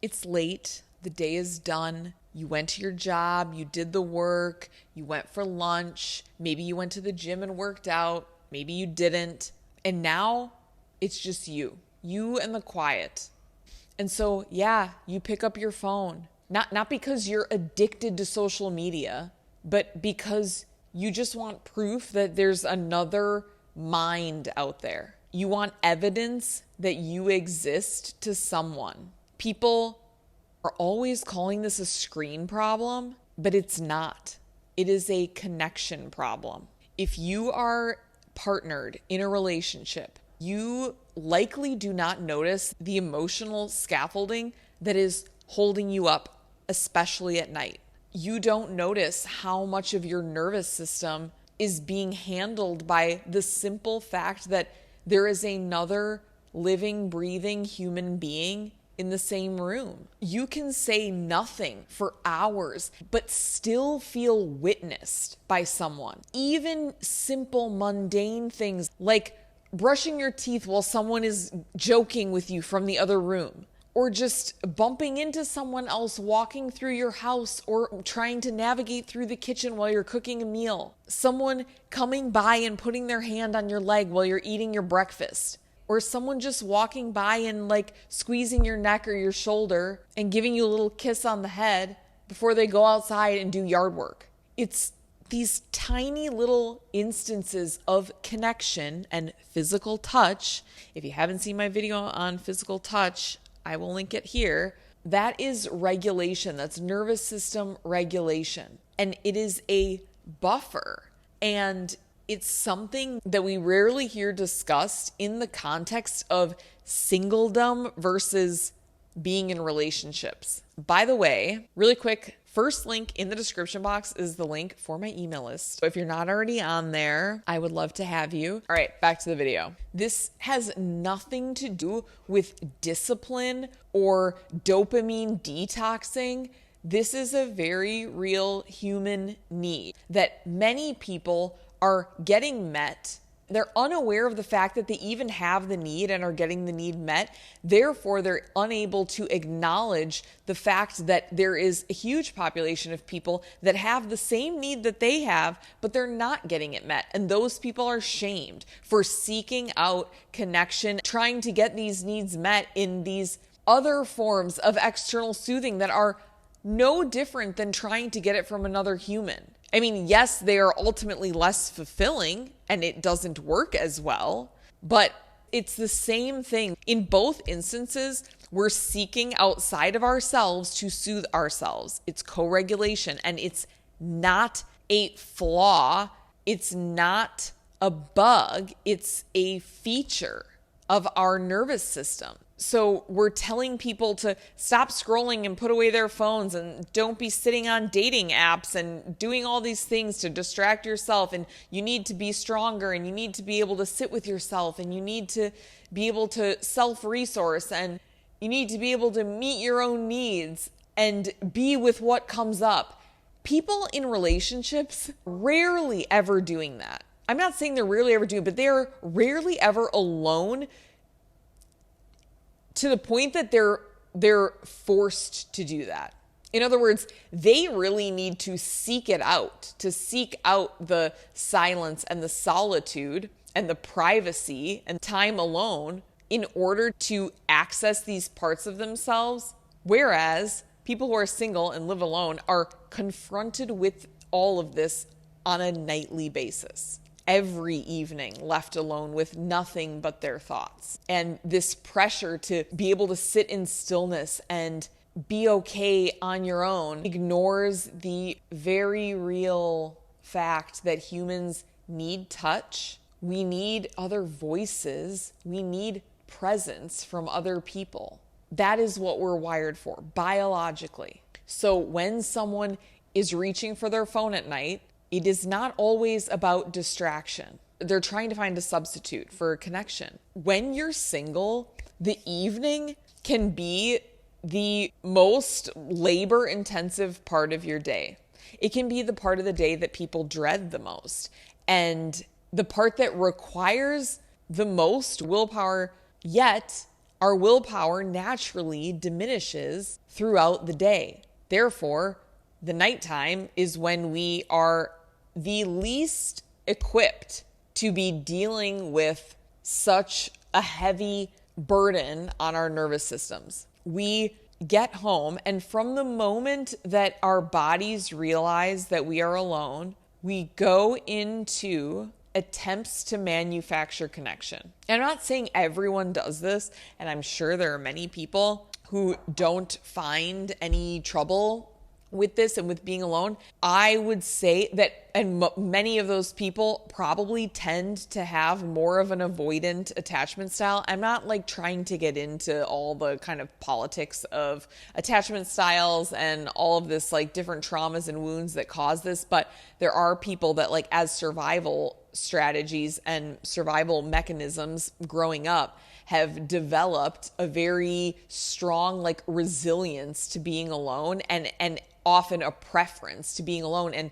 it's late, the day is done, you went to your job, you did the work, you went for lunch, maybe you went to the gym and worked out, maybe you didn't, and now it's just you and the quiet. And so, yeah, you pick up your phone, not because you're addicted to social media, but because you just want proof that there's another mind out there. You want evidence that you exist to someone. People are always calling this a screen problem, but it's not. It is a connection problem. If you are partnered in a relationship, you likely do not notice the emotional scaffolding that is holding you up, especially at night. You don't notice how much of your nervous system is being handled by the simple fact that there is another living, breathing human being in the same room. You can say nothing for hours, but still feel witnessed by someone. Even simple, mundane things like brushing your teeth while someone is joking with you from the other room, or just bumping into someone else walking through your house, or trying to navigate through the kitchen while you're cooking a meal. Someone coming by and putting their hand on your leg while you're eating your breakfast. Or someone just walking by and like squeezing your neck or your shoulder and giving you a little kiss on the head before they go outside and do yard work. It's these tiny little instances of connection and physical touch. If you haven't seen my video on physical touch, I will link it here. That is regulation. That's nervous system regulation. And it is a buffer. And it's something that we rarely hear discussed in the context of singledom versus being in relationships. By the way, really quick, first link in the description box is the link for my email list. So if you're not already on there, I would love to have you. All right, back to the video. This has nothing to do with discipline or dopamine detoxing. This is a very real human need that many people are getting met. They're unaware of the fact that they even have the need and are getting the need met. Therefore, they're unable to acknowledge the fact that there is a huge population of people that have the same need that they have, but they're not getting it met. And those people are shamed for seeking out connection, trying to get these needs met in these other forms of external soothing that are no different than trying to get it from another human. I mean, yes, they are ultimately less fulfilling and it doesn't work as well, but it's the same thing. In both instances, we're seeking outside of ourselves to soothe ourselves. It's co-regulation, and it's not a flaw. It's not a bug. It's a feature of our nervous system. So we're telling people to stop scrolling and put away their phones and don't be sitting on dating apps and doing all these things to distract yourself. And you need to be stronger, and you need to be able to sit with yourself, and you need to be able to self-resource, and you need to be able to meet your own needs and be with what comes up. People in relationships rarely ever doing that. I'm not saying they're rarely ever doing it, but they're rarely ever alone to the point that they're forced to do that. In other words, they really need to seek it out, to seek out the silence and the solitude and the privacy and time alone in order to access these parts of themselves. Whereas people who are single and live alone are confronted with all of this on a nightly basis. Every evening left alone with nothing but their thoughts. And this pressure to be able to sit in stillness and be okay on your own ignores the very real fact that humans need touch. We need other voices. We need presence from other people. That is what we're wired for biologically. So when someone is reaching for their phone at night, it is not always about distraction. They're trying to find a substitute for a connection. When you're single, the evening can be the most labor-intensive part of your day. It can be the part of the day that people dread the most, and the part that requires the most willpower, yet our willpower naturally diminishes throughout the day. Therefore, the nighttime is when we are the least equipped to be dealing with such a heavy burden on our nervous systems. We get home, and from the moment that our bodies realize that we are alone, we go into attempts to manufacture connection. And I'm not saying everyone does this, and I'm sure there are many people who don't find any trouble with this and with being alone. I would say that, and many of those people probably tend to have more of an avoidant attachment style. I'm not like trying to get into all the kind of politics of attachment styles and all of this like different traumas and wounds that cause this, but there are people that like as survival strategies and survival mechanisms growing up have developed a very strong like resilience to being alone and often a preference to being alone. And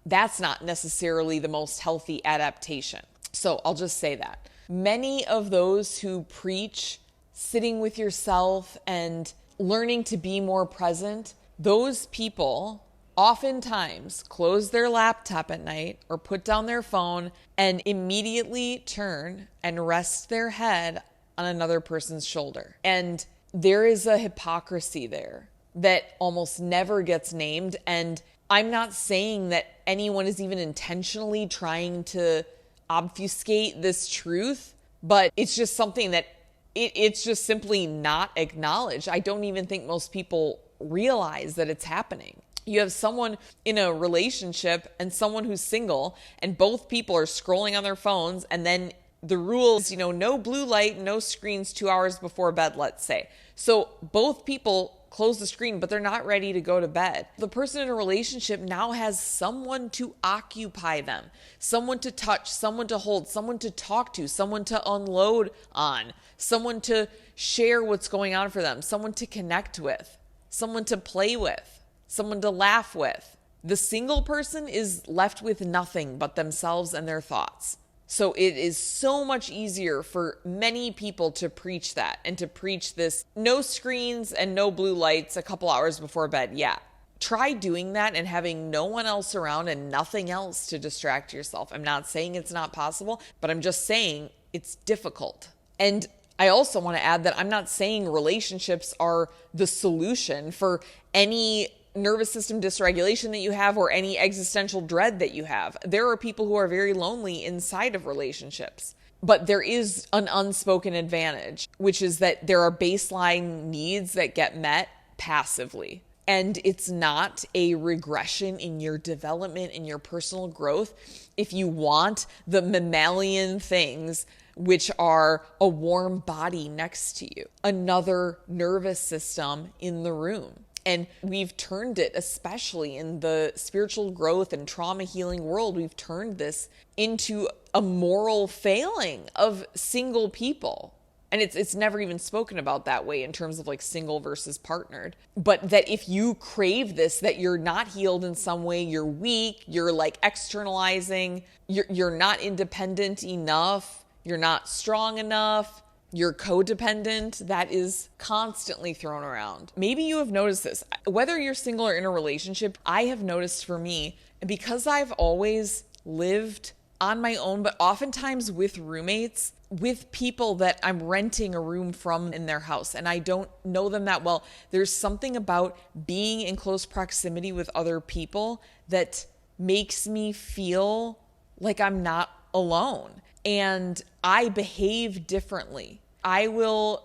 that's not necessarily the most healthy adaptation. So I'll just say that. Many of those who preach sitting with yourself and learning to be more present, those people oftentimes close their laptop at night or put down their phone and immediately turn and rest their head on another person's shoulder. And there is a hypocrisy there that almost never gets named. And I'm not saying that anyone is even intentionally trying to obfuscate this truth, but it's just something that it's just simply not acknowledged. I don't even think most people realize that it's happening. You have someone in a relationship and someone who's single, and both people are scrolling on their phones, and then the rules, no blue light, no screens 2 hours before bed, let's say. So both people close the screen, but they're not ready to go to bed. The person in a relationship now has someone to occupy them, someone to touch, someone to hold, someone to talk to, someone to unload on, someone to share what's going on for them, someone to connect with, someone to play with, someone to laugh with. The single person is left with nothing but themselves and their thoughts. So it is so much easier for many people to preach that and to preach this no screens and no blue lights a couple hours before bed. Yeah. Try doing that and having no one else around and nothing else to distract yourself. I'm not saying it's not possible, but I'm just saying it's difficult. And I also want to add that I'm not saying relationships are the solution for any nervous system dysregulation that you have or any existential dread that you have. There are people who are very lonely inside of relationships, but there is an unspoken advantage, which is that there are baseline needs that get met passively. And it's not a regression in your development, in your personal growth. If you want the mammalian things, which are a warm body next to you, another nervous system in the room. And we've turned it, especially in the spiritual growth and trauma healing world, we've turned this into a moral failing of single people. And it's never even spoken about that way in terms of like single versus partnered. But that if you crave this, that you're not healed in some way, you're weak, you're like externalizing, you're not independent enough, you're not strong enough, you're codependent, that is constantly thrown around. Maybe you have noticed this. Whether you're single or in a relationship, I have noticed for me, because I've always lived on my own, but oftentimes with roommates, with people that I'm renting a room from in their house, and I don't know them that well, there's something about being in close proximity with other people that makes me feel like I'm not alone. And I behave differently. I will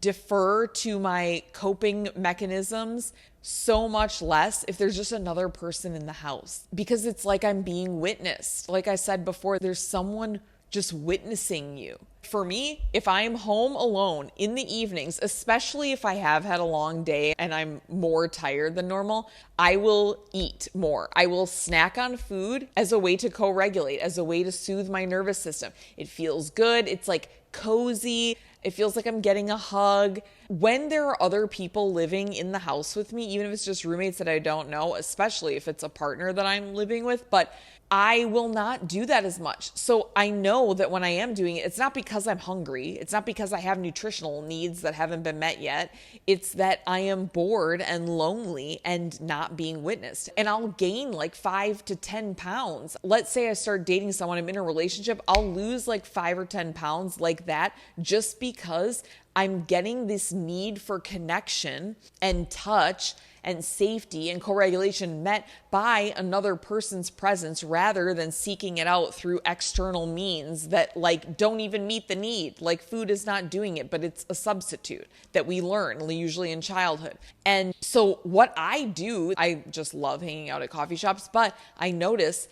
defer to my coping mechanisms so much less if there's just another person in the house, because it's like I'm being witnessed. Like I said before, there's someone just witnessing you. For me, if I'm home alone in the evenings, especially if I have had a long day and I'm more tired than normal, I will eat more. I will snack on food as a way to co-regulate, as a way to soothe my nervous system. It feels good. It's like cozy. It feels like I'm getting a hug. When there are other people living in the house with me, even if it's just roommates that I don't know, especially if it's a partner that I'm living with, but I will not do that as much. So I know that when I am doing it, it's not because I'm hungry. It's not because I have nutritional needs that haven't been met yet. It's that I am bored and lonely and not being witnessed. And I'll gain like 5 to 10 pounds. Let's say I start dating someone, I'm in a relationship, I'll lose like 5 or 10 pounds like that just because I'm getting this need for connection and touch and safety and co-regulation met by another person's presence rather than seeking it out through external means that like don't even meet the need. Like food is not doing it, but it's a substitute that we learn usually in childhood. And so what I do, I just love hanging out at coffee shops, but I notice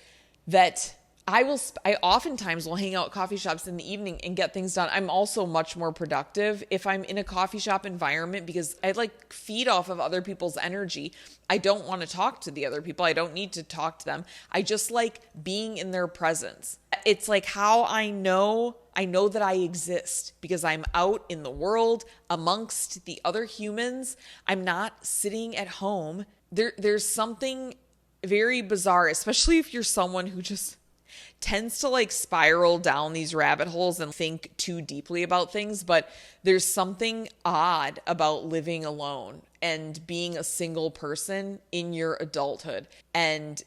that I oftentimes will hang out at coffee shops in the evening and get things done. I'm also much more productive if I'm in a coffee shop environment because I like feed off of other people's energy. I don't want to talk to the other people. I don't need to talk to them. I just like being in their presence. It's like how I know that I exist because I'm out in the world amongst the other humans. I'm not sitting at home. There's something very bizarre, especially if you're someone who just tends to like spiral down these rabbit holes and think too deeply about things. But there's something odd about living alone and being a single person in your adulthood. And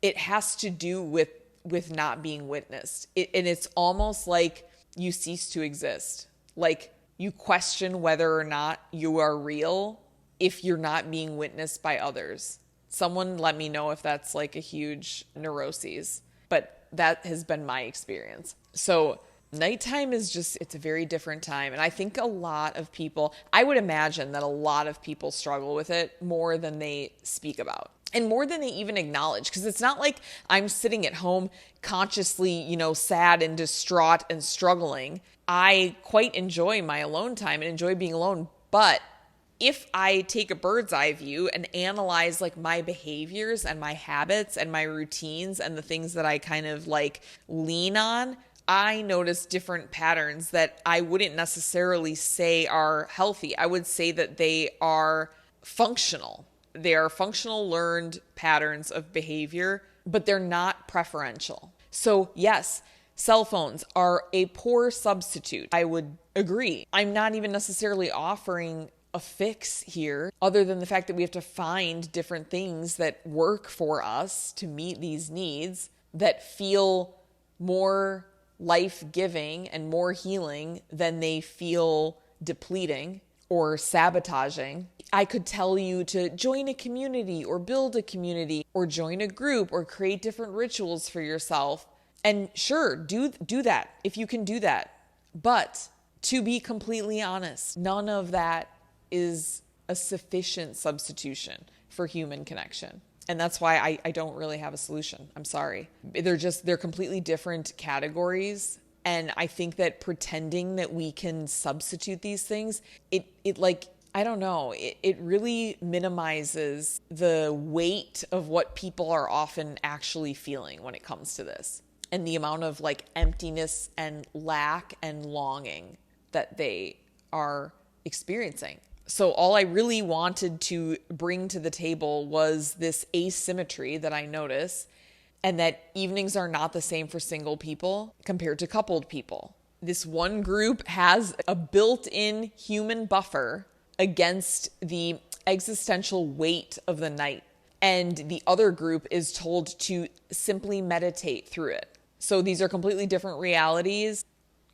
it has to do with not being witnessed. And it's almost like you cease to exist. Like you question whether or not you are real if you're not being witnessed by others. Someone let me know if that's like a huge neuroses. But that has been my experience. So nighttime is just, it's a very different time. And I think a lot of people, I would imagine that a lot of people struggle with it more than they speak about and more than they even acknowledge. Because it's not like I'm sitting at home consciously, sad and distraught and struggling. I quite enjoy my alone time and enjoy being alone. But if I take a bird's eye view and analyze like my behaviors and my habits and my routines and the things that I kind of like lean on, I notice different patterns that I wouldn't necessarily say are healthy. I would say that they are functional. They are functional learned patterns of behavior, but they're not preferential. So yes, cell phones are a poor substitute. I would agree. I'm not even necessarily offering a fix here other than the fact that we have to find different things that work for us to meet these needs that feel more life-giving and more healing than they feel depleting or sabotaging. I could tell you to join a community or build a community or join a group or create different rituals for yourself. And sure, do that if you can do that. But to be completely honest, none of that is a sufficient substitution for human connection. And that's why I don't really have a solution. I'm sorry. They're completely different categories. And I think that pretending that we can substitute these things, it really minimizes the weight of what people are often actually feeling when it comes to this. And the amount of like emptiness and lack and longing that they are experiencing. So all I really wanted to bring to the table was this asymmetry that I notice, and that evenings are not the same for single people compared to coupled people. This one group has a built-in human buffer against the existential weight of the night, and the other group is told to simply meditate through it. So these are completely different realities,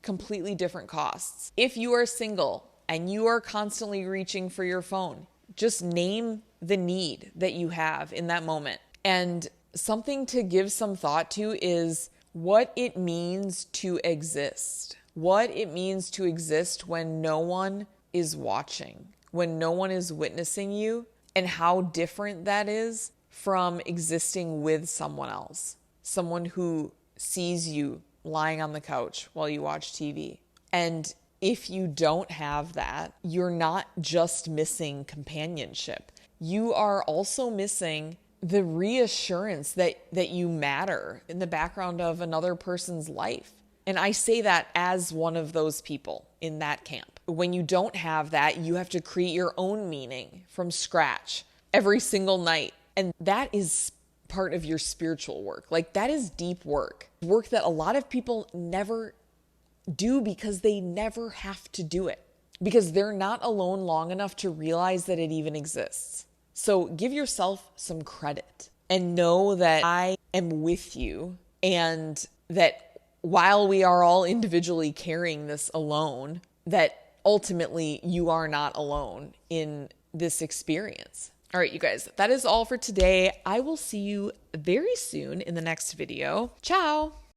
completely different costs. If you are single and you are constantly reaching for your phone, just name the need that you have in that moment. And something to give some thought to is what it means to exist. What it means to exist when no one is watching, when no one is witnessing you, and how different that is from existing with someone else, someone who sees you lying on the couch while you watch TV. And if you don't have that, you're not just missing companionship. You are also missing the reassurance that you matter in the background of another person's life. And I say that as one of those people in that camp. when you don't have that, you have to create your own meaning from scratch every single night. And that is part of your spiritual work. Like, that is deep work that a lot of people never do because they never have to do it, because they're not alone long enough to realize that it even exists. So give yourself some credit and know that I am with you, and that while we are all individually carrying this alone, that ultimately you are not alone in this experience. All right, you guys, that is all for today. I will see you very soon in the next video. Ciao.